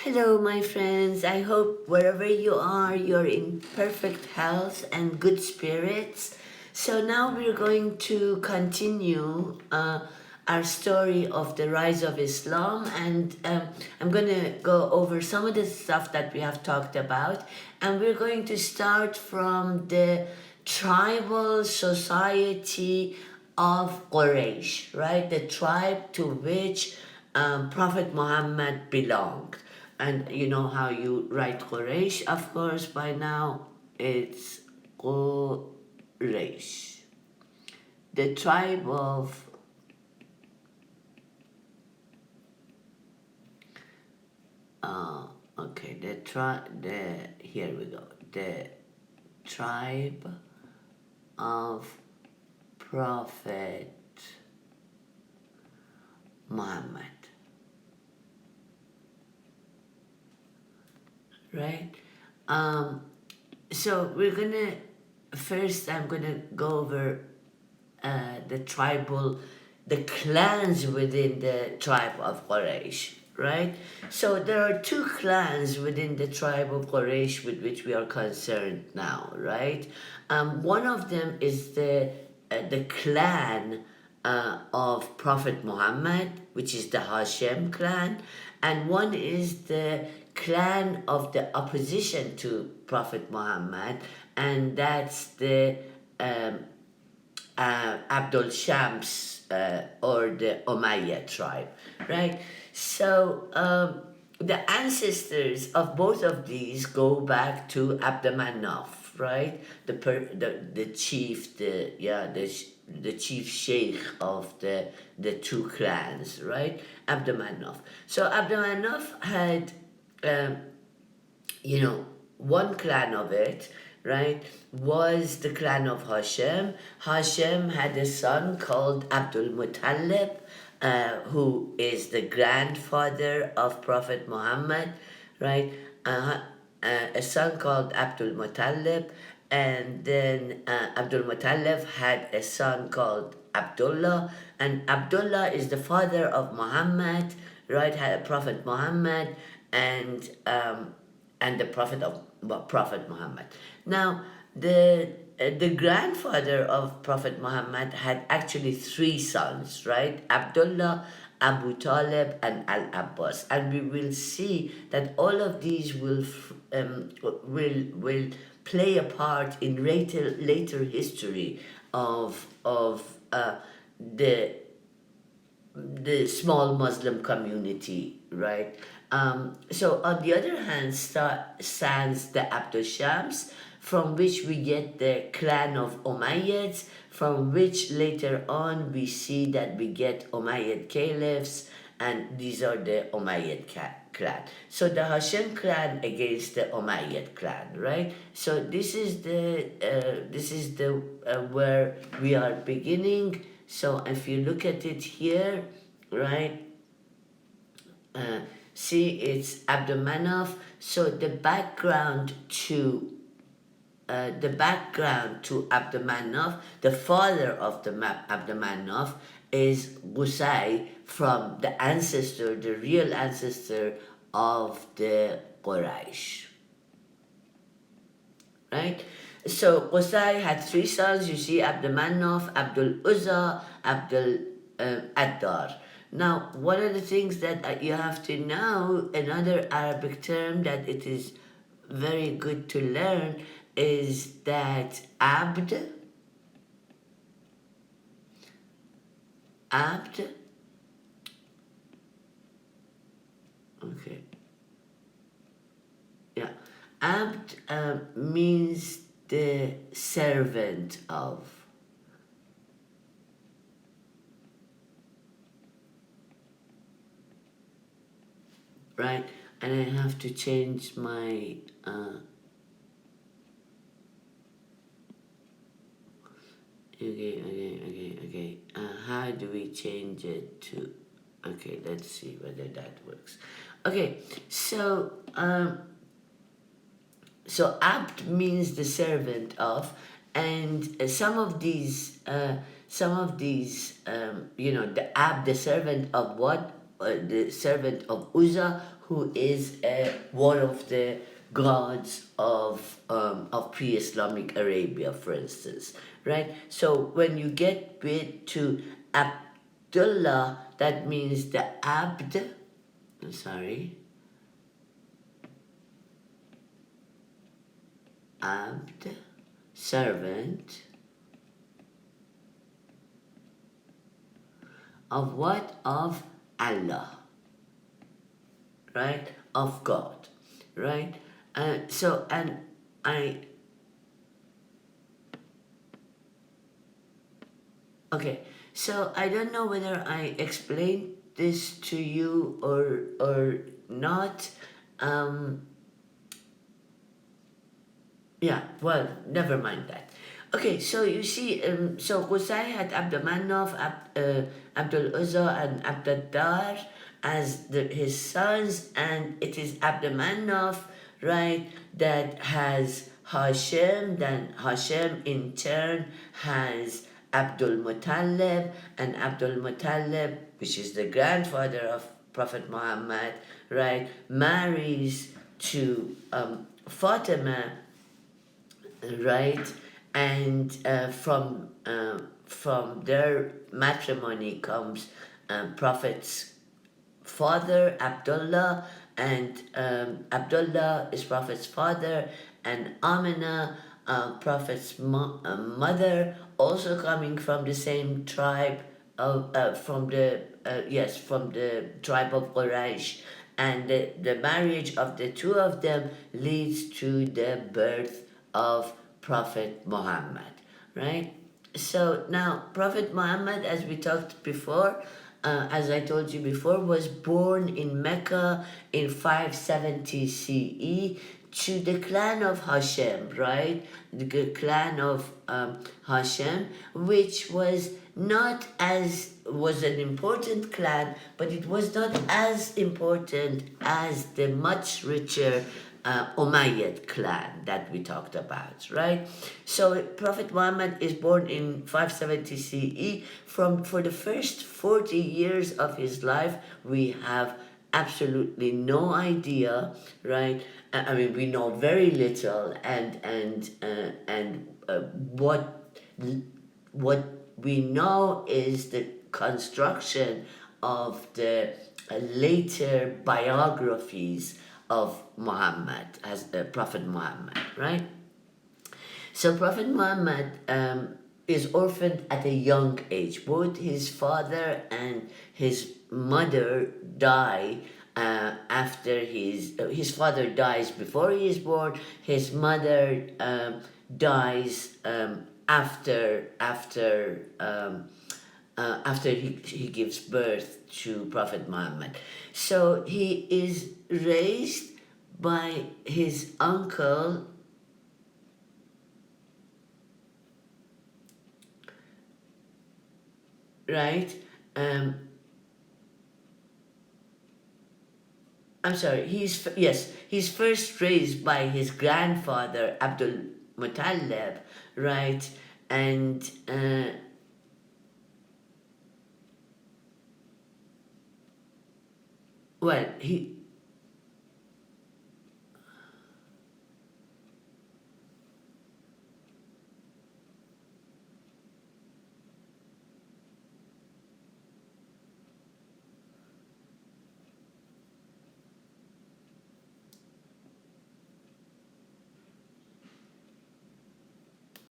Hello, my friends. I hope wherever you are, you're in perfect health and good spirits. So now we're going to continue our story of the rise of Islam, and I'm going to go over some of the stuff that we have talked about, and we're going to start from the tribal society of Quraysh, right? The tribe to which Prophet Muhammad belonged. And you know how you write Quraysh, of course, by now it's Quraysh. The tribe of okay, here we go. The tribe of Prophet Muhammad. Right? So we're gonna first I'm gonna go over the clans within the tribe of Quraysh, right? So there are two clans within the tribe of Quraysh with which we are concerned now, right? One of them is the clan of Prophet Muhammad, which is the Hashem clan, and one is the clan of the opposition to Prophet Muhammad, and that's the Abdul Shams or the Umayyad tribe, right? So the ancestors of both of these go back to Abdamanaf, right? The chief, the chief sheikh of the two clans, right? Abdamanaf. So Abdamanaf had um, one clan of it, right, was the clan of Hashem. Hashem had a son called Abdul Muttalib, who is the grandfather of Prophet Muhammad, right? A son called Abdul Muttalib, and then Abdul Muttalib had a son called Abdullah, and Abdullah is the father of Muhammad, right? Had Prophet Muhammad, and the Prophet Muhammad. Now, the grandfather of Prophet Muhammad had actually three sons, right? Abdullah, Abu Talib, and Al Abbas, and we will see that all of these will play a part in later history of the small Muslim community, right? So on the other hand stands the Abdul Shams, from which we get the clan of Umayyads, from which later on we see that we get Umayyad Caliphs, and these are the Umayyad clan. So the Hashem clan against the Umayyad clan, right? So this is the where we are beginning. So if you look at it here, right? See, it's Abdulmanaf. So the background to Abdulmanaf, the father of Abdulmanaf, is Qusay, from the real ancestor of the Quraysh. Right? So Qusay had three sons. You see Abdulmanaf, Abdul Uzza, Abdul Addar. Now, one of the things that you have to know, another Arabic term that it is very good to learn, is that Abd, okay, yeah, Abd means the servant of. Right, and I have to change my okay. How do we change it to? Okay, let's see whether that works. Okay, so so Abd means the servant of, and some of these the Abd, the servant of what? the servant of Uzzah, who is one of the gods of pre-Islamic Arabia, for instance, right? So when you get to Abdullah, that means the Abd, sorry, Abd, servant of what? Of Allah, right? Of God, right? So, and I, okay, so I don't know whether I explained this to you or not. Um, Yeah, well, never mind that. Okay, so you see, so Qusay had Abdulmanaf, Abdul Uzza, and Abdul as his sons, and it is Abdulmanaf, right, that has Hashem, then Hashem in turn has Abdul Muttalib, and Abdul Muttalib, which is the grandfather of Prophet Muhammad, right, marries to Fatima, right? And from their matrimony comes Prophet's father Abdullah, and Abdullah is Prophet's father, and Amina, Prophet's mother, also coming from the same tribe of from the tribe of Quraysh, and the marriage of the two of them leads to the birth of Prophet Muhammad, right? So now, Prophet Muhammad, as we talked before, as I told you before, was born in Mecca in 570 CE to the clan of Hashem, right? The clan of Hashem, which was not as, was an important clan, but it was not as important as the much richer Umayyad clan that we talked about, right? So Prophet Muhammad is born in 570 CE. For the first 40 years of his life, we have absolutely no idea, right? I mean, we know very little, and what we know is the construction of the later biographies of Muhammad, as Prophet Muhammad, right? So Prophet Muhammad is orphaned at a young age. Both his father and his mother die after his father dies before he is born. His mother dies after he gives birth to Prophet Muhammad. So he is raised by his uncle, right? I'm sorry, he's first raised by his grandfather, Abdul Muttalib, right? And well,